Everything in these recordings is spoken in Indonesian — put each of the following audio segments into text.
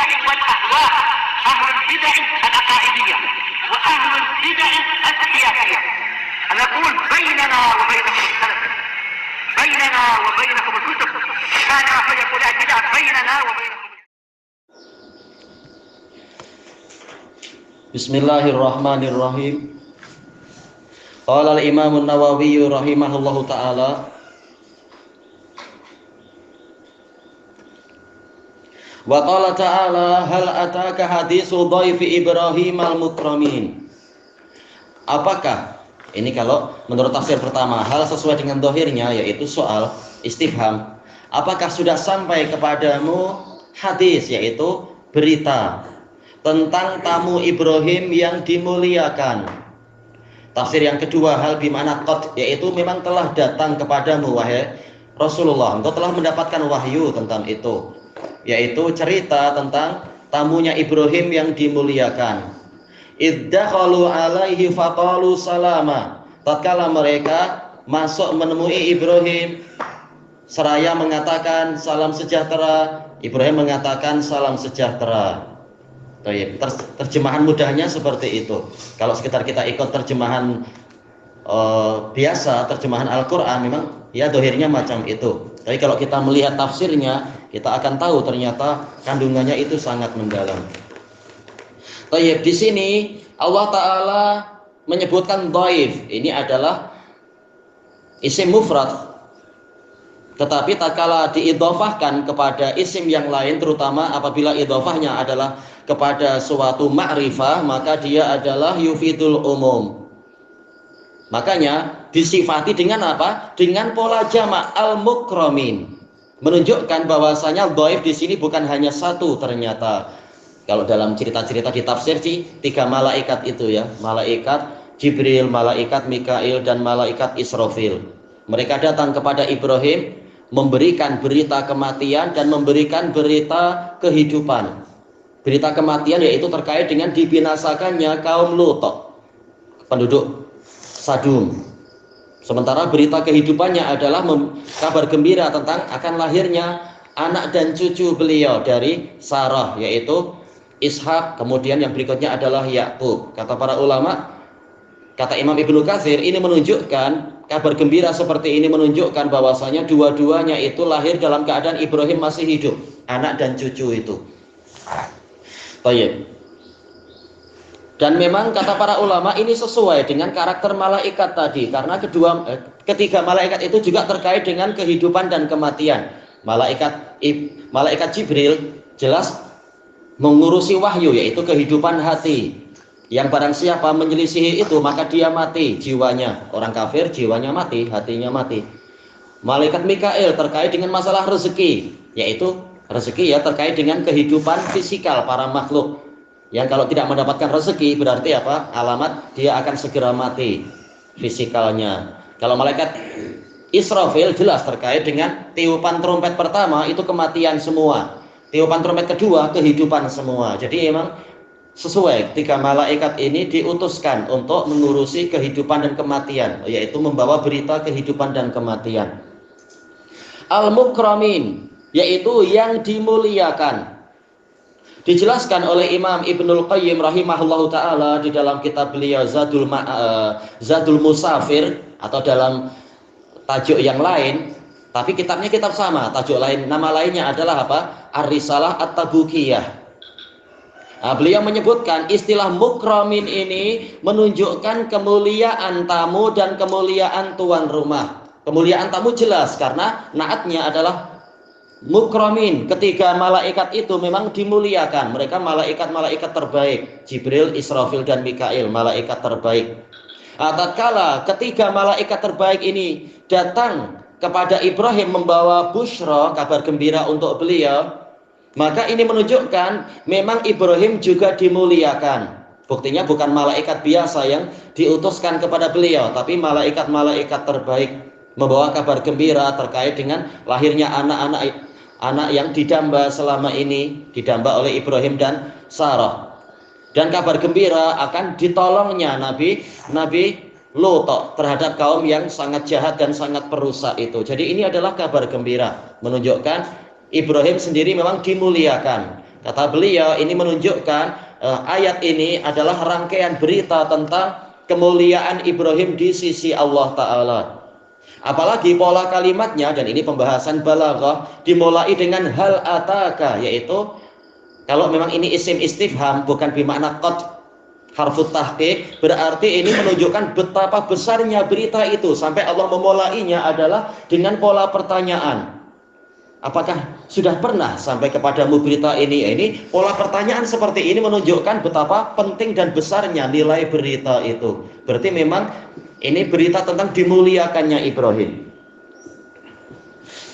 البدع والأهواء، أهل البدع العقائدية وأهل البدع السياسية. نقول بيننا وبينكم السلف، بيننا وبينكم الكتب، كان فيقول البدع بيننا وبينكم. Bismillahirrahmanirrahim. Qala al-Imam an-Nawawi rahimahullahu ta'ala, wa qala ta'ala hal ataka haditsu dhaifi Ibrahim al-mukramin. Apakah ini kalau menurut tafsir pertama, hal sesuai dengan dohirnya yaitu soal istifham. Apakah sudah sampai kepadamu hadis, yaitu berita tentang tamu Ibrahim yang dimuliakan? Tafsir yang kedua, hal bimana qad, yaitu memang telah datang kepadamu wahai Rasulullah, engkau telah mendapatkan wahyu tentang itu, yaitu cerita tentang tamunya Ibrahim yang dimuliakan. Iddakhalu alaihi faqalu salama, tatkala mereka masuk menemui Ibrahim seraya mengatakan salam sejahtera, Ibrahim mengatakan salam sejahtera. Terjemahan mudahnya seperti itu. Kalau sekitar kita ikut terjemahan biasa, terjemahan Al-Quran, memang ya dohirnya macam itu. Tapi kalau kita melihat tafsirnya, kita akan tahu ternyata kandungannya itu sangat mendalam. Di sini Allah Ta'ala menyebutkan dhaif. Ini adalah isim mufrad, tetapi tatkala diidhofahkan kepada isim yang lain, terutama apabila idhofahnya adalah kepada suatu ma'rifah, maka dia adalah yufidul umum. Makanya disifati dengan apa? Dengan pola jamak al-mukramin, menunjukkan bahwasanya dhaif di sini bukan hanya satu ternyata. Kalau dalam cerita-cerita di tafsir sih 3 malaikat itu ya, malaikat Jibril, malaikat Mikail, dan malaikat Israfil. Mereka datang kepada Ibrahim memberikan berita kematian dan memberikan berita kehidupan. Berita kematian yaitu terkait dengan dibinasakannya kaum Lut, penduduk Sadum. Sementara berita kehidupannya adalah kabar gembira tentang akan lahirnya anak dan cucu beliau dari Sarah, yaitu Ishak, kemudian yang berikutnya adalah Yakub. Kata para ulama, kata Imam Ibnu Katsir, ini menunjukkan, kabar gembira seperti ini menunjukkan bahwasanya dua-duanya itu lahir dalam keadaan Ibrahim masih hidup, anak dan cucu itu. Baik. Dan memang kata para ulama ini sesuai dengan karakter malaikat tadi, karena ketiga malaikat itu juga terkait dengan kehidupan dan kematian. Malaikat Jibril jelas mengurusi wahyu, yaitu kehidupan hati. Yang barang siapa menyelisihi itu, maka dia mati jiwanya. Orang kafir jiwanya mati, hatinya mati. Malaikat Mikail terkait dengan masalah rezeki, yaitu rezeki ya, terkait dengan kehidupan fisikal para makhluk. Yang kalau tidak mendapatkan rezeki berarti apa? Alamat dia akan segera mati fisikalnya. Kalau malaikat Israfil jelas terkait dengan tiupan trompet pertama itu kematian semua. Tiupan trompet kedua kehidupan semua. Jadi memang sesuai, 3 malaikat ini diutuskan untuk mengurusi kehidupan dan kematian, yaitu membawa berita kehidupan dan kematian. Al-mukramin, yaitu yang dimuliakan. Dijelaskan oleh Imam Ibnul Qayyim rahimahullahu ta'ala di dalam kitab beliau Zadul Musafir, atau dalam tajuk yang lain, tapi kitabnya kitab sama, tajuk lain, nama lainnya adalah apa? Ar-Risalah At-Tabukiyah. Beliau menyebutkan istilah mukramin ini menunjukkan kemuliaan tamu dan kemuliaan tuan rumah. Kemuliaan tamu jelas karena naatnya adalah mukramin. Ketiga malaikat itu memang dimuliakan. Mereka malaikat-malaikat terbaik. Jibril, Israfil, dan Mikail, malaikat terbaik. Tatkala ketiga malaikat terbaik ini datang kepada Ibrahim membawa busyra, kabar gembira untuk beliau, maka ini menunjukkan memang Ibrahim juga dimuliakan. Buktinya bukan malaikat biasa yang diutuskan kepada beliau, tapi malaikat-malaikat terbaik membawa kabar gembira terkait dengan lahirnya anak yang didamba selama ini, didamba oleh Ibrahim dan Sarah. Dan kabar gembira akan ditolongnya Nabi Lut terhadap kaum yang sangat jahat dan sangat perusak itu. Jadi ini adalah kabar gembira, menunjukkan Ibrahim sendiri memang dimuliakan. Kata beliau, ini menunjukkan ayat ini adalah rangkaian berita tentang kemuliaan Ibrahim di sisi Allah Ta'ala. Apalagi pola kalimatnya, dan ini pembahasan balaghah, dimulai dengan hal ataka, yaitu kalau memang ini isim istifham bukan bermakna qad harfut tahqiq, berarti ini menunjukkan betapa besarnya berita itu sampai Allah memulainya adalah dengan pola pertanyaan. Apakah sudah pernah sampai kepadamu berita ini? Ini pola pertanyaan seperti ini menunjukkan betapa penting dan besarnya nilai berita itu. Berarti memang ini berita tentang dimuliakannya Ibrahim.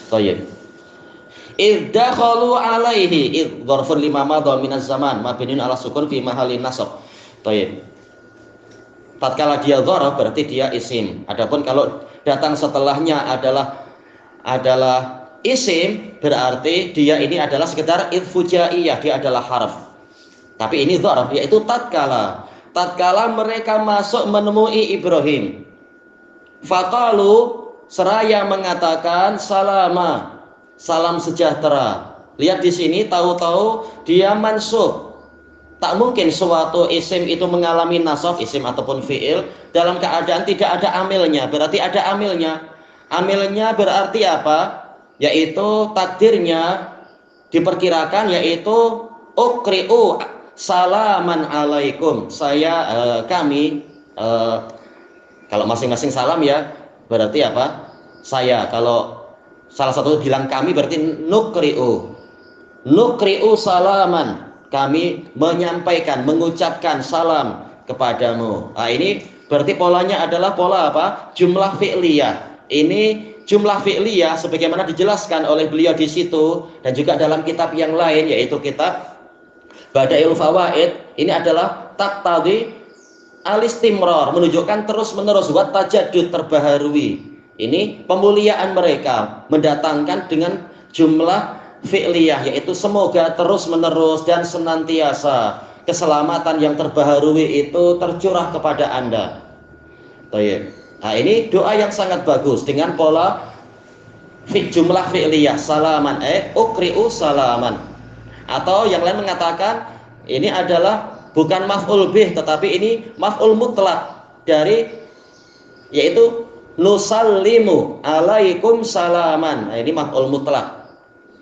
Thayyib. Iddakhalu alaihi dzarfun lima madha minaz zaman mabniun ala sukun fi mahallin nasab. Thayyib. Tatkala dia dzaraf berarti dia isim. Adapun kalau datang setelahnya adalah isim, berarti dia ini adalah sekedar fujaiyah, dia adalah harf. Tapi ini dzaraf, yaitu tatkala mereka masuk menemui Ibrahim. Faqalu, seraya mengatakan salama, salam sejahtera. Lihat di sini, tahu-tahu dia mansub. Tak mungkin suatu isim itu mengalami nasab, isim ataupun fi'il, dalam keadaan tidak ada amilnya. Berarti ada amilnya. Amilnya berarti apa? Yaitu takdirnya diperkirakan yaitu ukri'u salaman alaikum. Kami, kalau masing-masing salam ya berarti apa? Saya. Kalau salah satu bilang kami berarti nukri'u salaman, kami menyampaikan, mengucapkan salam kepadamu. Nah, ini berarti polanya adalah pola apa? Jumlah fi'liyah. Ini jumlah fi'liyah sebagaimana dijelaskan oleh beliau di situ dan juga dalam kitab yang lain, yaitu kitab Badail Fawaid. Ini adalah taqtadi al-istimrar, menunjukkan terus-menerus, wa tajaddud, terbaharui. Ini pemuliaan mereka mendatangkan dengan jumlah fi'liyah, yaitu semoga terus-menerus dan senantiasa keselamatan yang terbaharui itu tercurah kepada Anda. Baik. Nah, ini doa yang sangat bagus dengan pola jumlah fi'liyah, salaman, ukri'u salaman. Atau yang lain mengatakan ini adalah bukan maf'ul bih, tetapi ini maf'ul mutlak dari, yaitu nusallimu alaikum salaman. Nah, ini maf'ul mutlak.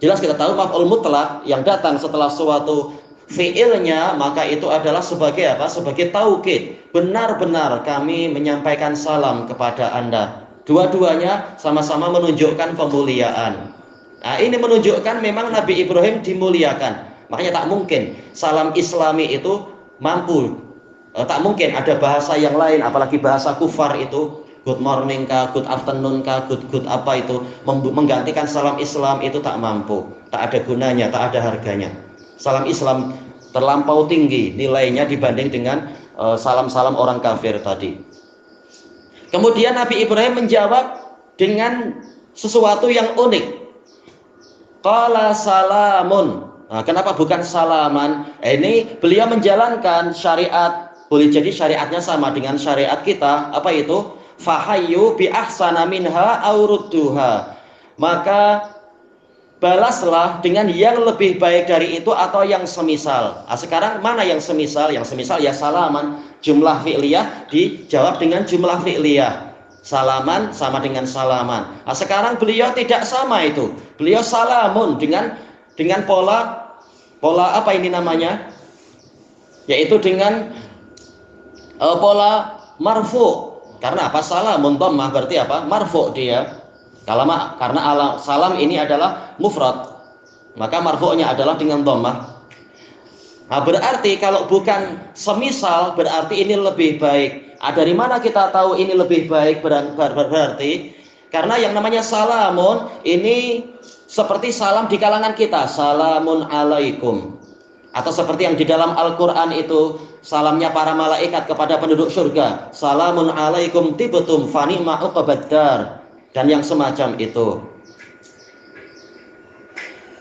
Jelas kita tahu maf'ul mutlak yang datang setelah suatu fi'ilnya, maka itu adalah sebagai apa? Sebagai taukid. Benar-benar kami menyampaikan salam kepada Anda. Dua-duanya sama-sama menunjukkan pemuliaan. Nah, ini menunjukkan memang Nabi Ibrahim dimuliakan. Makanya tak mungkin salam Islami itu mampu. Tak mungkin ada bahasa yang lain, apalagi bahasa kufar itu, good morning kah, good afternoon kah, good apa itu, menggantikan salam Islam itu tak mampu. Tak ada gunanya, tak ada harganya. Salam Islam terlampau tinggi nilainya dibanding dengan salam-salam orang kafir tadi. Kemudian Nabi Ibrahim menjawab dengan sesuatu yang unik. Qala salamun. Nah, kenapa bukan salaman? Ini beliau menjalankan syariat, boleh jadi syariatnya sama dengan syariat kita. Apa itu? Fahayyu bi ahsana minha aw rudduha. Maka balaslah dengan yang lebih baik dari itu atau yang semisal. Nah, sekarang mana yang semisal? Yang semisal ya salaman. Jumlah fi'liyah dijawab dengan jumlah fi'liyah. Salaman sama dengan salaman. Nah, sekarang beliau tidak sama itu. Beliau salamun dengan pola apa ini namanya? Yaitu dengan pola marfu. Karena apa? Salamun dhammah berarti apa? Marfu dia. Karena salam ini adalah mufrad, maka marfu'nya adalah dengan dhammah. Nah, berarti kalau bukan semisal berarti ini lebih baik. Dari mana kita tahu ini lebih baik? Berarti karena yang namanya salamun ini seperti salam di kalangan kita, salamun alaikum. Atau seperti yang di dalam Al-Quran itu salamnya para malaikat kepada penduduk surga, salamun alaikum tibtum fa ni'ma uqbaddar. Dan yang semacam itu.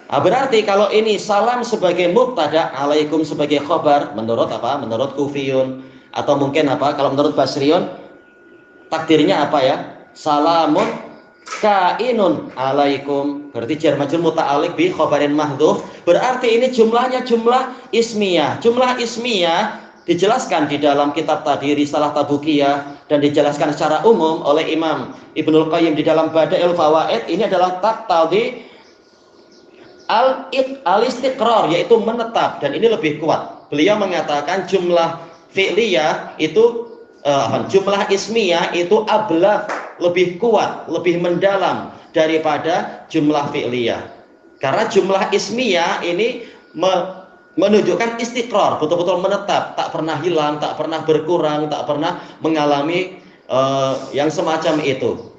Nah, berarti kalau ini salam sebagai mubtada, alaikum sebagai khobar, menurut apa? Menurut Kufiyun atau mungkin apa? Kalau menurut Basriyun, takdirnya apa ya? Salamun kainun alaikum. Berarti jar majrur muta'alliq bi khobarin mahdhuf Berarti ini jumlahnya jumlah ismiyah. Jumlah ismiyah dijelaskan di dalam kitab tadi Risalah Tabukiyah dan dijelaskan secara umum oleh Imam Ibnul Qayyim di dalam Badail Fawaid. Ini adalah taqtadi al-istiqrar, yaitu menetap, dan ini lebih kuat. Beliau mengatakan jumlah fi'liyah itu jumlah ismiyah itu ablagh, lebih kuat, lebih mendalam daripada jumlah fi'liyah. Karena jumlah ismiyah ini menunjukkan istiqrar, betul-betul menetap, tak pernah hilang, tak pernah berkurang, tak pernah mengalami yang semacam itu.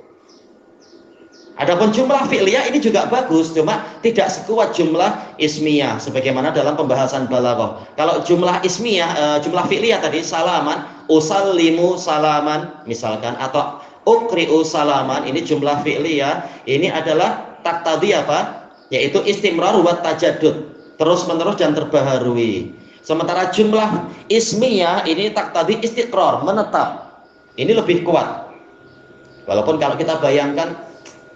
Adapun jumlah fi'liyah ini juga bagus, cuma tidak sekuat jumlah ismiyah sebagaimana dalam pembahasan balaghah. Kalau jumlah ismiyah, jumlah fi'liyah tadi salaman, usallimu salaman misalkan, atau uqri'u salaman, ini jumlah fi'liyah, ini adalah taqtadi apa? Yaitu istimrar wa tajaddud, terus-menerus dan terbaharui. Sementara jumlah ismiyah ini taqtadi istiqrar, menetap. Ini lebih kuat. Walaupun kalau kita bayangkan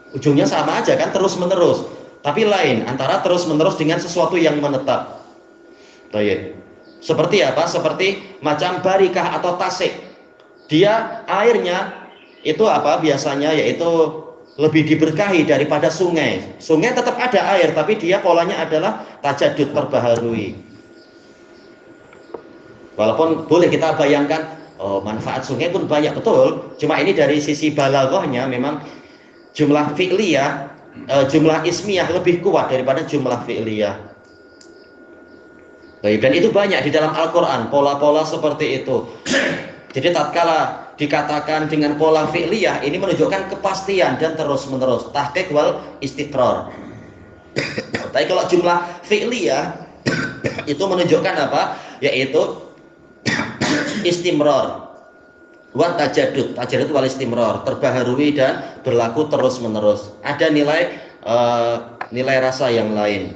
ujungnya sama aja kan, terus menerus, tapi lain antara terus menerus dengan sesuatu yang menetap. Baik. Seperti apa? Seperti macam barikah atau tasik. Dia airnya itu apa biasanya, yaitu lebih diberkahi daripada sungai. Sungai tetap ada air, tapi dia polanya adalah tajadud, terbaharui. Walaupun boleh kita bayangkan, oh, manfaat sungai pun banyak, betul. Cuma ini dari sisi balaghahnya memang jumlah fi'liyah, jumlah ismiyah lebih kuat daripada jumlah fi'liyah. Baik, dan itu banyak di dalam Al-Quran, pola-pola seperti itu. Jadi tatkala dikatakan dengan pola fi'liyah, ini menunjukkan kepastian dan terus-menerus, tahqiq wal istiqrar. Tapi kalau jumlah fi'liyah itu menunjukkan apa? Yaitu istimrar wa tajaddud, tajaddud wal istimrar, terbaharui dan berlaku terus-menerus. Ada nilai rasa yang lain.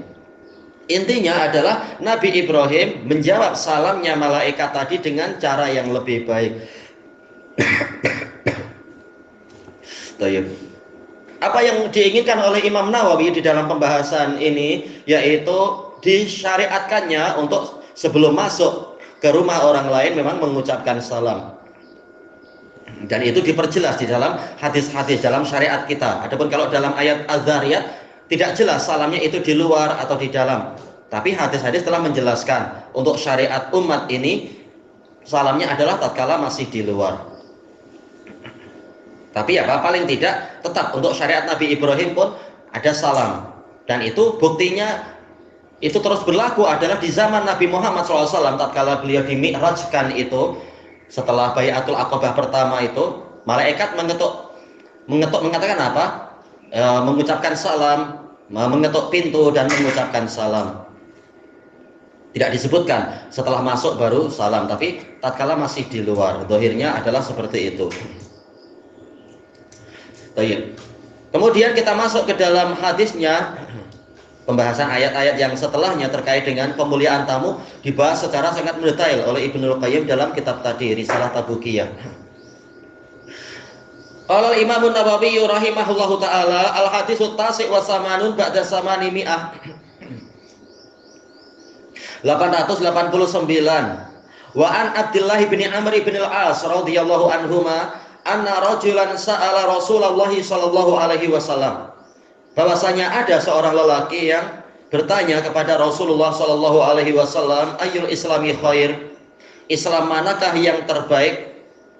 Intinya adalah Nabi Ibrahim menjawab salamnya malaikat tadi dengan cara yang lebih baik. Apa yang diinginkan oleh Imam Nawawi di dalam pembahasan ini, yaitu disyariatkannya untuk sebelum masuk ke rumah orang lain memang mengucapkan salam. Dan itu diperjelas di dalam hadis-hadis dalam syariat kita. Adapun kalau dalam ayat Az-Zariyat tidak jelas salamnya itu di luar atau di dalam. Tapi hadis-hadis telah menjelaskan untuk syariat umat ini salamnya adalah tatkala masih di luar. Tapi apa paling tidak tetap untuk syariat Nabi Ibrahim pun ada salam. Dan itu buktinya itu terus berlaku adalah di zaman Nabi Muhammad SAW tatkala beliau dimi'rajkan itu. Setelah Bai'atul Aqabah pertama itu, malaikat mengatakan apa? Mengucapkan salam, mengetuk pintu dan mengucapkan salam. Tidak disebutkan setelah masuk baru salam, tapi tatkala masih di luar, zahirnya adalah seperti itu. Baik. Kemudian kita masuk ke dalam hadisnya. Pembahasan ayat-ayat yang setelahnya terkait dengan pemuliaan tamu dibahas secara sangat mendetail oleh Ibnul Qayyim dalam kitab tadi Risalah Tabukiyah. Qala al-Imam An-Nawawi rahimahullahu taala al-haditsu tasi' wa samanun ba'da samani mi'ah 889 wa an Abdullah bin Amr bin al-As radhiyallahu anhuma anna rajulan sa'ala Rasulullah sallallahu alaihi wasallam, bahwasanya ada seorang lelaki yang bertanya kepada Rasulullah sallallahu alaihi wasallam, ayyul islami khair? Islam manakah yang terbaik?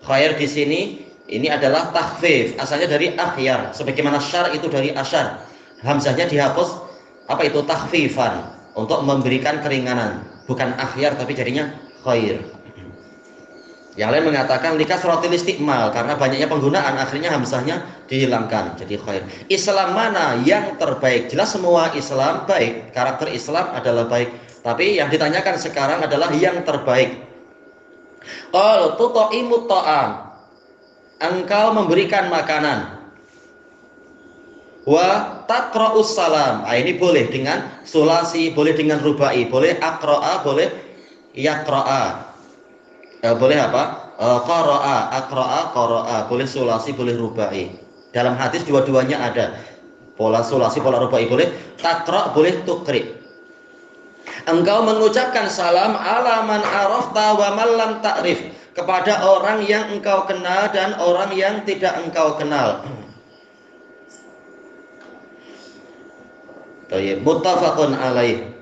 Khair di sini ini adalah takhfif, asalnya dari akhyar, sebagaimana syar itu dari asyar. Hamzahnya dihapus, apa itu takhfifan, untuk memberikan keringanan, bukan akhyar tapi jadinya khair. Yang lain mengatakan likasratil istiqmal, karena banyaknya penggunaan akhirnya hamzahnya dihilangkan jadi khair. Islam mana yang terbaik? Jelas semua Islam baik, karakter Islam adalah baik, tapi yang ditanyakan sekarang adalah yang terbaik. Qal tut'imut ta'am, engkau memberikan makanan. Wa taqra'us salam, ini boleh dengan sulasi, boleh dengan rubai, boleh aqra'a, boleh yaqra'a. Boleh apa? Qara'a, aqra'a, qara'a, boleh sulasi, boleh rubai. Dalam hadis dua-duanya ada. Pola sulasi, pola rubai boleh, taqra' boleh tuqri. Engkau mengucapkan salam ala man arafta wa man lam ta'rif, kepada orang yang engkau kenal dan orang yang tidak engkau kenal. Muttafaqun alaih.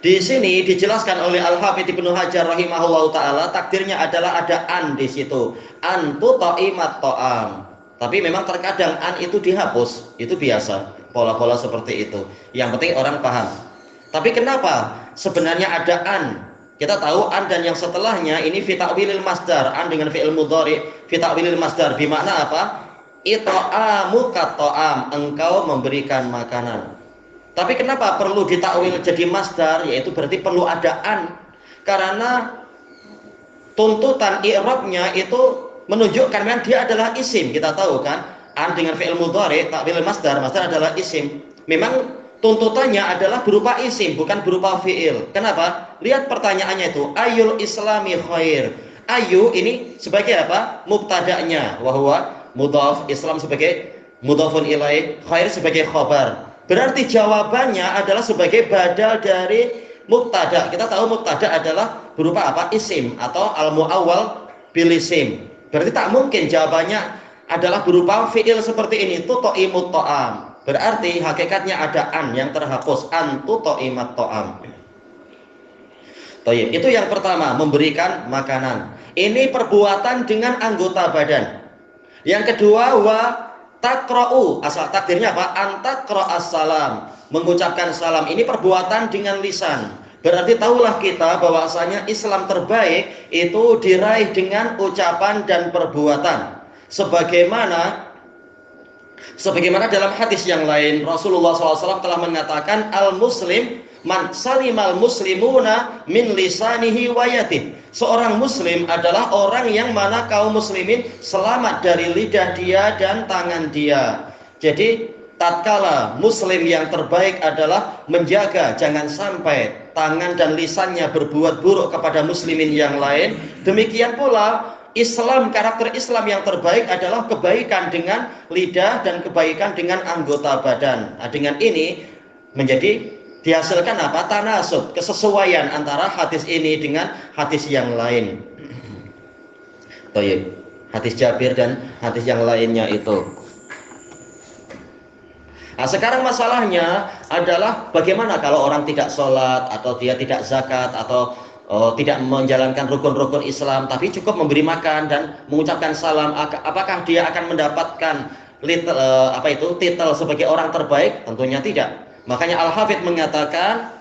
Di sini dijelaskan oleh Al-Hafidz Ibnu Hajar rahimahullahu taala, takdirnya adalah ada an di situ. An tu ta'imat ta'am. Tapi memang terkadang an itu dihapus, itu biasa, pola-pola seperti itu. Yang penting orang paham. Tapi kenapa sebenarnya ada an? Kita tahu an dan yang setelahnya ini fi ta'wilil masdar, an dengan fi'il mudhari, fi ta'wilil masdar, bermakna apa? Ita'amu kata'am, engkau memberikan makanan. Tapi kenapa perlu ditakwil jadi masdar? Yaitu berarti perlu ada an. Karena tuntutan i'rabnya itu menunjukkan kan dia adalah isim. Kita tahu kan, an dengan fi'il mudhari, takwil masdar, masdar adalah isim. Memang tuntutannya adalah berupa isim, bukan berupa fi'il. Kenapa? Lihat pertanyaannya itu, ayul islami khair. Ayu ini sebagai apa? Mubtada'nya, wa huwa mudhaf, Islam sebagai mudhafun ilaih, khair sebagai khabar. Berarti jawabannya adalah sebagai badal dari mubtada. Kita tahu mubtada adalah berupa apa? Isim atau al-mu'awwal bil isim. Berarti tak mungkin jawabannya adalah berupa fi'il seperti ini, tut'imut ta'am. Berarti hakikatnya ada an yang terhapus, an tut'imat ta'am. Itu yang pertama, memberikan makanan. Ini perbuatan dengan anggota badan. Yang kedua, wa takra'u, asal takdirnya apa? Antakra'as salam, mengucapkan salam. Ini perbuatan dengan lisan. Berarti tahulah kita bahwasanya Islam terbaik itu diraih dengan ucapan dan perbuatan. Sebagaimana dalam hadis yang lain Rasulullah SAW telah mengatakan, al-muslim man salimal muslimuna min lisanihi wa yadihi. Seorang muslim adalah orang yang mana kaum muslimin selamat dari lidah dia dan tangan dia. Jadi tatkala muslim yang terbaik adalah menjaga jangan sampai tangan dan lisannya berbuat buruk kepada muslimin yang lain. Demikian pula Islam, karakter Islam yang terbaik adalah kebaikan dengan lidah dan kebaikan dengan anggota badan. Nah, dengan ini menjadi dihasilkan apa? Tanasub, kesesuaian antara hadis ini dengan hadis yang lain. Hadis Jabir dan hadis yang lainnya itu. Nah, sekarang masalahnya adalah bagaimana kalau orang tidak sholat atau dia tidak zakat atau tidak menjalankan rukun-rukun Islam, tapi cukup memberi makan dan mengucapkan salam. Apakah dia akan mendapatkan titel sebagai orang terbaik? Tentunya tidak. Makanya Al-Hafidz mengatakan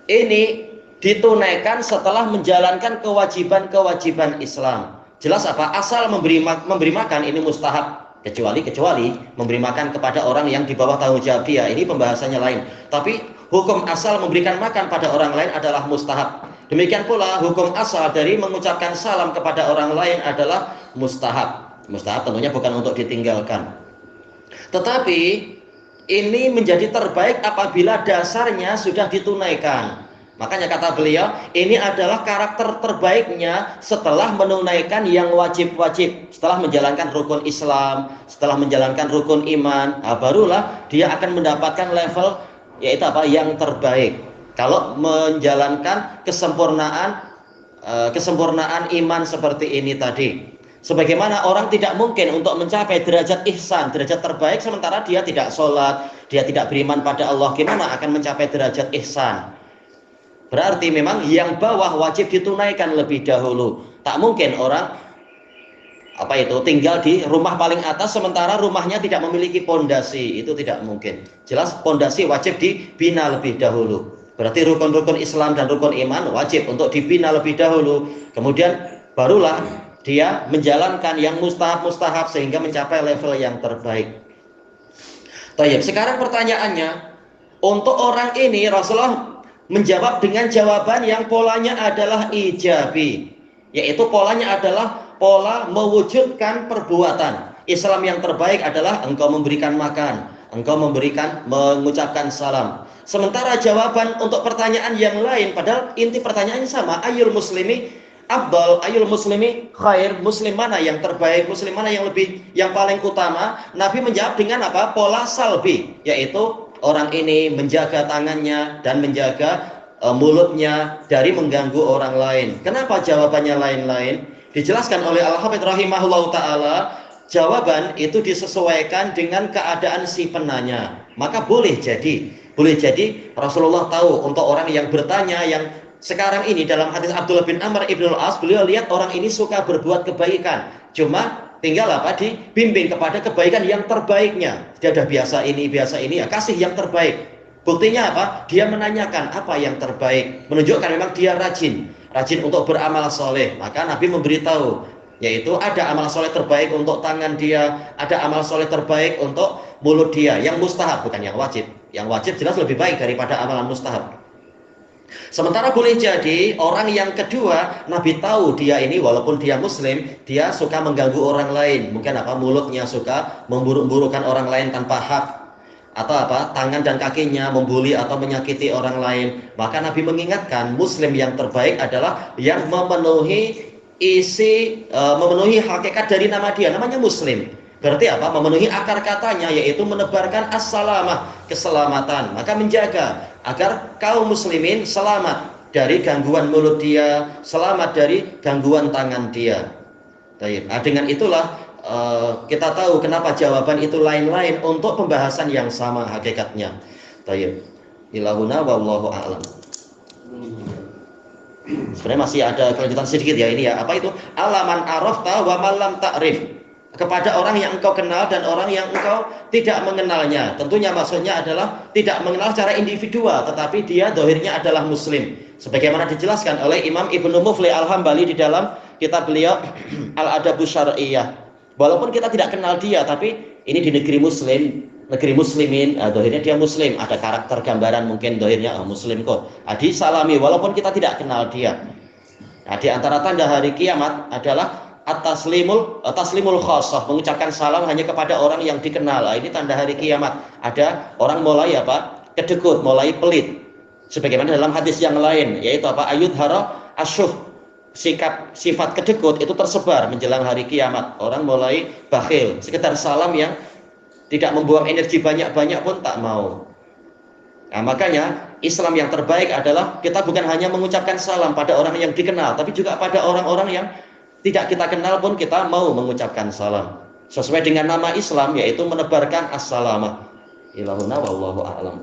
ini ditunaikan setelah menjalankan kewajiban-kewajiban Islam. Jelas apa? Asal memberi makan ini mustahab. Kecuali memberi makan kepada orang yang di bawah tanggung jawab dia. Ini pembahasannya lain. Tapi hukum asal memberikan makan pada orang lain adalah mustahab. Demikian pula hukum asal dari mengucapkan salam kepada orang lain adalah mustahab. Mustahab tentunya bukan untuk ditinggalkan. Tetapi ini menjadi terbaik apabila dasarnya sudah ditunaikan. Makanya kata beliau, ini adalah karakter terbaiknya setelah menunaikan yang wajib-wajib. Setelah menjalankan rukun Islam, setelah menjalankan rukun iman, barulah dia akan mendapatkan level yaitu apa? Yang terbaik. Kalau menjalankan kesempurnaan iman seperti ini tadi. Sebagaimana orang tidak mungkin untuk mencapai derajat ihsan, derajat terbaik, sementara dia tidak sholat, dia tidak beriman pada Allah. Gimana akan mencapai derajat ihsan? Berarti memang yang bawah wajib ditunaikan lebih dahulu. Tak mungkin orang tinggal di rumah paling atas sementara rumahnya tidak memiliki pondasi. Itu tidak mungkin. Jelas pondasi wajib dibina lebih dahulu. Berarti rukun-rukun Islam dan rukun iman wajib untuk dibina lebih dahulu. Kemudian barulah dia menjalankan yang mustahab-mustahab sehingga mencapai level yang terbaik. Tayyib, sekarang pertanyaannya, untuk orang ini Rasulullah menjawab dengan jawaban yang polanya adalah ijabi, yaitu polanya adalah pola mewujudkan perbuatan. Islam yang terbaik adalah engkau memberikan makan, engkau mengucapkan salam. Sementara jawaban untuk pertanyaan yang lain, padahal inti pertanyaannya sama, ayul muslimi afdal, ayul muslimi khair, muslim mana yang terbaik, muslim mana yang paling utama. Nabi menjawab dengan apa? Pola salbi, yaitu orang ini menjaga tangannya dan menjaga mulutnya dari mengganggu orang lain. Kenapa jawabannya lain-lain? Dijelaskan oleh Al-Hafidz rahimahullahu taala, jawaban itu disesuaikan dengan keadaan si penanya. Maka boleh jadi Rasulullah tahu untuk orang yang bertanya, yang sekarang ini dalam hadis Abdullah bin Amr ibn al-As, beliau lihat orang ini suka berbuat kebaikan, cuma tinggal dibimbing kepada kebaikan yang terbaiknya. Dia sudah biasa ini ya, kasih yang terbaik. Buktinya apa? Dia menanyakan apa yang terbaik, menunjukkan memang dia rajin untuk beramal soleh. Maka Nabi memberitahu, yaitu ada amal soleh terbaik untuk tangan dia, ada amal soleh terbaik untuk mulut dia, yang mustahab bukan yang wajib. Yang wajib jelas lebih baik daripada amalan mustahab. Sementara boleh jadi orang yang kedua, Nabi tahu dia ini walaupun dia muslim, dia suka mengganggu orang lain. Mungkin mulutnya suka memburuk-burukkan orang lain tanpa hak, atau tangan dan kakinya membuli atau menyakiti orang lain. Maka Nabi mengingatkan, muslim yang terbaik adalah yang memenuhi memenuhi hakikat dari nama dia, namanya muslim. Berarti memenuhi akar katanya, yaitu menebarkan as-salamah, keselamatan. Maka menjaga agar kaum muslimin selamat dari gangguan mulut dia, selamat dari gangguan tangan dia. Dengan itulah kita tahu kenapa jawaban itu lain-lain untuk pembahasan yang sama hakikatnya. Ilahuna wallahu a'lam. Sebenarnya masih ada kelanjutan sedikit ya ini ya. Apa itu? Alaman arafta wa man lam ta'rif. Kepada orang yang engkau kenal dan orang yang engkau tidak mengenalnya. Tentunya maksudnya adalah tidak mengenal secara individual, tetapi dia dohirnya adalah muslim. Sebagaimana dijelaskan oleh Imam Ibnu Muflih Al-Hambali di dalam kitab beliau Al-Adabus Syar'iyyah. Walaupun kita tidak kenal dia, tapi ini di negeri muslim, negeri muslimin, dohirnya dia muslim. Ada karakter gambaran mungkin dohirnya muslim kok. Disalami walaupun kita tidak kenal dia. Di antara tanda hari kiamat adalah taslimul khassah, mengucapkan salam hanya kepada orang yang dikenal. Ini tanda hari kiamat. Ada orang mulai kedekut, mulai pelit. Sebagaimana dalam hadis yang lain, yaitu ayudhara asyuh, sifat kedekut itu tersebar menjelang hari kiamat. Orang mulai bakhil, sekedar salam yang tidak membuang energi banyak-banyak pun tak mau. Nah, makanya Islam yang terbaik adalah kita bukan hanya mengucapkan salam pada orang yang dikenal, tapi juga pada orang-orang yang tidak kita kenal pun kita mau mengucapkan salam sesuai dengan nama Islam, yaitu menebarkan as-salamah. Ilahuna wallahu a'lam.